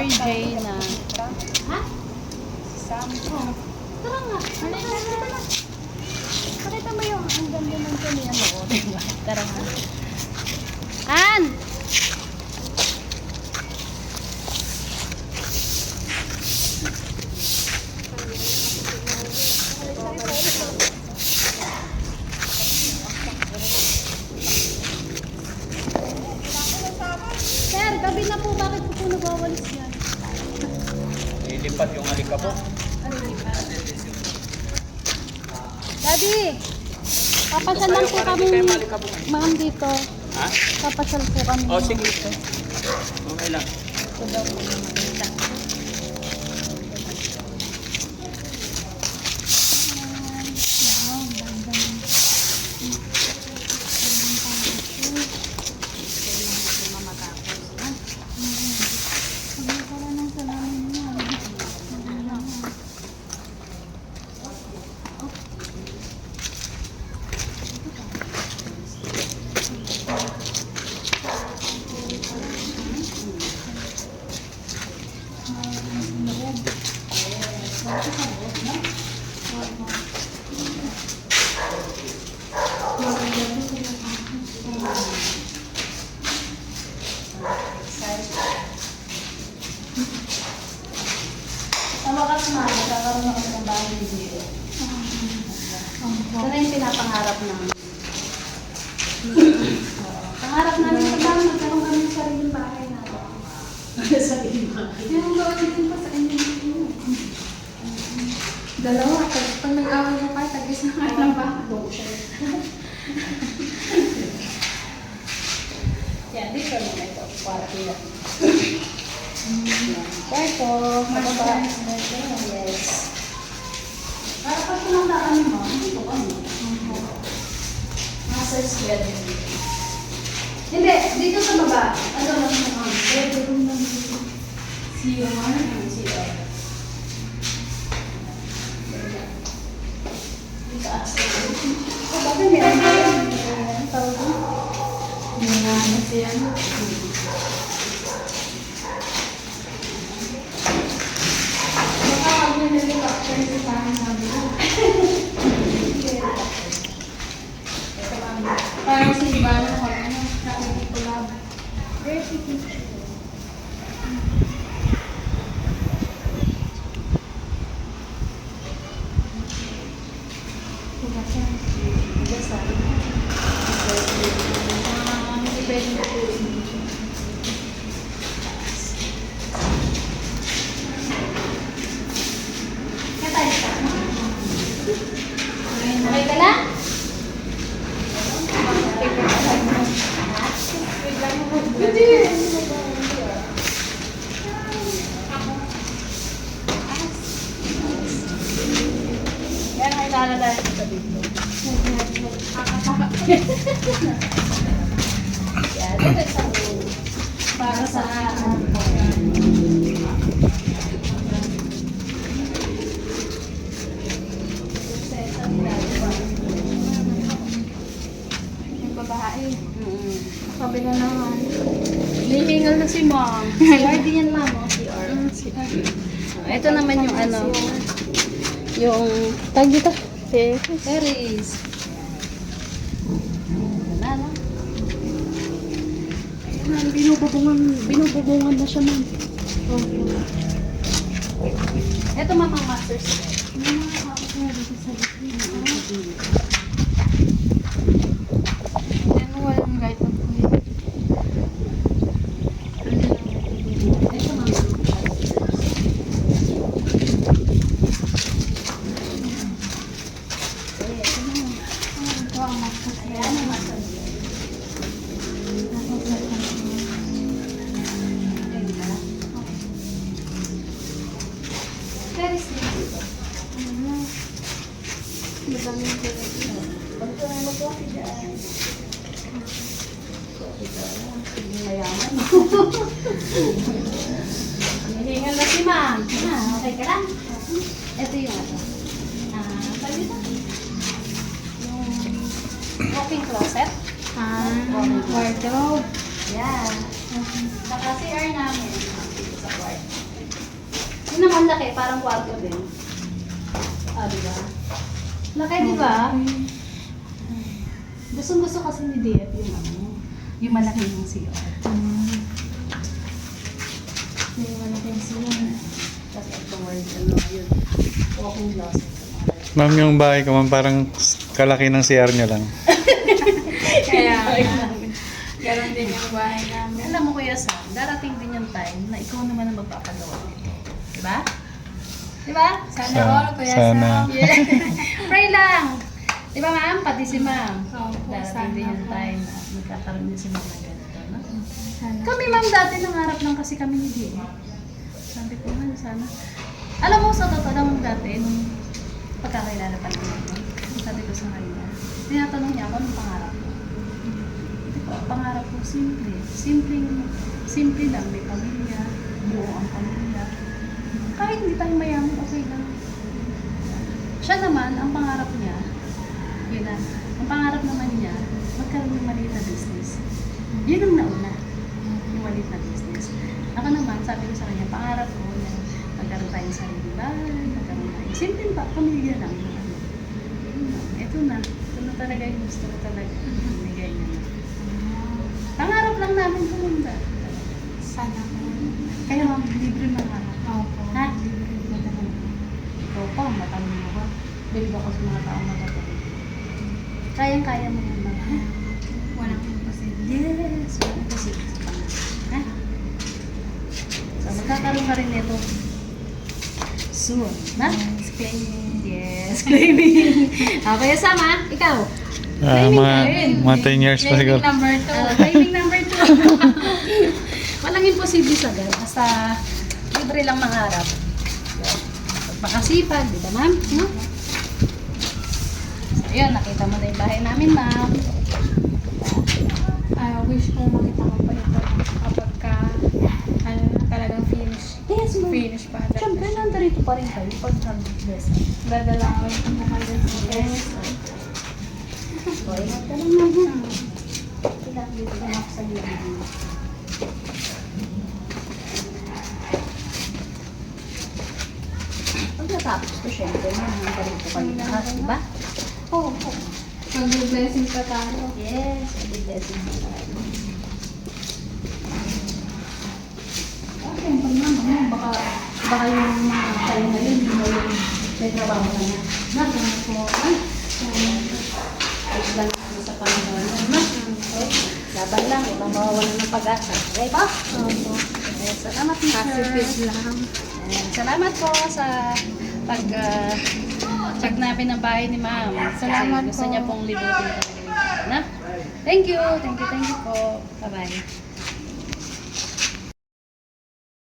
RJ na. Ha? Sam. Tara nga. Pakita mo yung ang ganda ng kanya mo. Diba? Tara nga. An! Sir, gabi na po. Bakit po nagwawalis yan? Ilipat yung alikabok. Daddy! Papasal lang po kami. Ma'am dito. Ha? Papasal po kami. O, sige. Okay lang. Ito daw po yung makita. Ang wakas na, magkakaroon ako ng bahay dito. Ito na yung pinapangarap namin. Pangarap namin sa bahay, magkaroon kami ng sariling bahay natin. Sariling bahay? Yung gawin din pa sa inyo. Dalawa. Pag nag-away na kayo, tag-isa nga ng bahay. Yan, dito naman ito. Kwarto yan. Kwarto. Mababa. Yes. Para pag pinandaan mo, dito kami. Master's bedroom. Hindi, dito sa baba. Ano lang mo? Bedroom lang dito. CR. CR. Dito access. O, bakit may ano? Tawag mo? Siya. Baka pag may helicopter sa parang sabi ko. Parang si Ivana ko, nakikikulab. Okay ka lang? Yan ay lalala sa dito. Yan, ito sa para sa Yung babae. Sabi na naman. Lihingal na si mom. Guardian mom, oh, si R. Ito naman yung ano, yung tag dito. Terrace. Ano? Ayun, binububungan na siya, ma'am. Ito mamang master's. Yan, walang guide na po. Ito mamang Ito ang master. Ayan ang master's. Terrace din dito. Madaming dito. Mag-coffee dyan. Coffee dyan. Sige, mayaman. Hinihingal na si ma'am. Okay ka lang? Ito yung ano. Sabi dito. Yung walking closet. Wardrobe. Yan. Saka CR namin. Dito sa court. naman laki, parang kwarto din. Ah, di ba? Laki, di ba? Gusto kasi ni Diet yung ano, yung malaki yung CR. May malaking siya. Tapos ito word, ano, yun. Walking closet. Ma'am, yung bahay ko, ma'am, parang kalaki ng CR niya lang. Kaya, ganon din yung bahay namin. Alam mo Kuya Sam, darating din yung time na ikaw naman ang magpapagawa nito. Diba? Diba? Sana all, Kuya Sana. Sam. Yeah. Pray lang! Diba ma'am? Pati si ma'am. Opo, Darating din sana yung po. time na magkakaroon din si ma'am ng ganito. No? Sana. Kami ma'am dati nangarap lang kasi kami ni Di. Sabi ko nga sana. Alam mo sa totoo lang dati, nung pagkakilala pa naman ako, sabi ko sa kanya, tinatanong niya ako anong pangarap ko. Di ba, pangarap ko simple. Simple lang, may pamilya, buo ang pamilya. Kahit hindi tayo mayaman, okay lang. Siya naman, ang pangarap niya, yun na, ang pangarap naman niya, magkaroon ng maliit na business. Yun ang nauna, yung maliit na business. Ako naman, sabi ko sa kanya, pangarap ko na magkaroon tayo ng sarili bahay, magkaroon tayo. Simple pa, pamilya lang. Ito na talaga yung gusto ko talaga. Binigay niya na. Pangarap lang namin pumunta. Sana po. Kaya ma'am, libre mangarap. Opo. Ha? Libre po talaga. Ikaw pa, matanong ako. Bilib ako sa mga taong matatawid. Kayang-kaya mo yan, ma'am. Ha? Walang imposible. Yes! Walang kasi sa pangarap. Ha? So, magkakaroon ka rin nito soon. Na? Explaining. Yes, claiming. Okay, Sama, ikaw. Mga 10 years pa siguro. Number 2. Claiming number 2. Walang imposible sa gan. Basta libre lang mangarap. Pagpakasipag, di ba ma'am? No? So, yun, nakita mo na yung bahay namin, ma'am. Wish ko makita ko pa ito kapag ka, ano na talagang finish. Yes, ma'am. Finish pa. Siyempre, nandito pa rin kayo pag nag-bless. Dadala ko yung mga Yes. So, ingat ka lang, ma'am. Kailangan dito na ako sa iyo. Pag natapos ko, syempre, ma'am, nandito kayo lahat, di ba? Oo. Mag-blessing pa tayo. Yes, may blessing mo tayo. Okay, pag naman, baka yung mga tayo na yun, hindi mo yung may trabaho na niya. Nakano po, ay, ayos lang ako sa Panginoon. Okay, laban lang, ibang mawawalan ng pag-asa. Okay ba? Opo. Yes, salamat, teacher. Happy lang. Ayan, salamat po sa check namin ang bahay ni ma'am. Salamat Kasi gusto po. niya pong libutin talaga yung bahay, na? Thank you po. Bye-bye.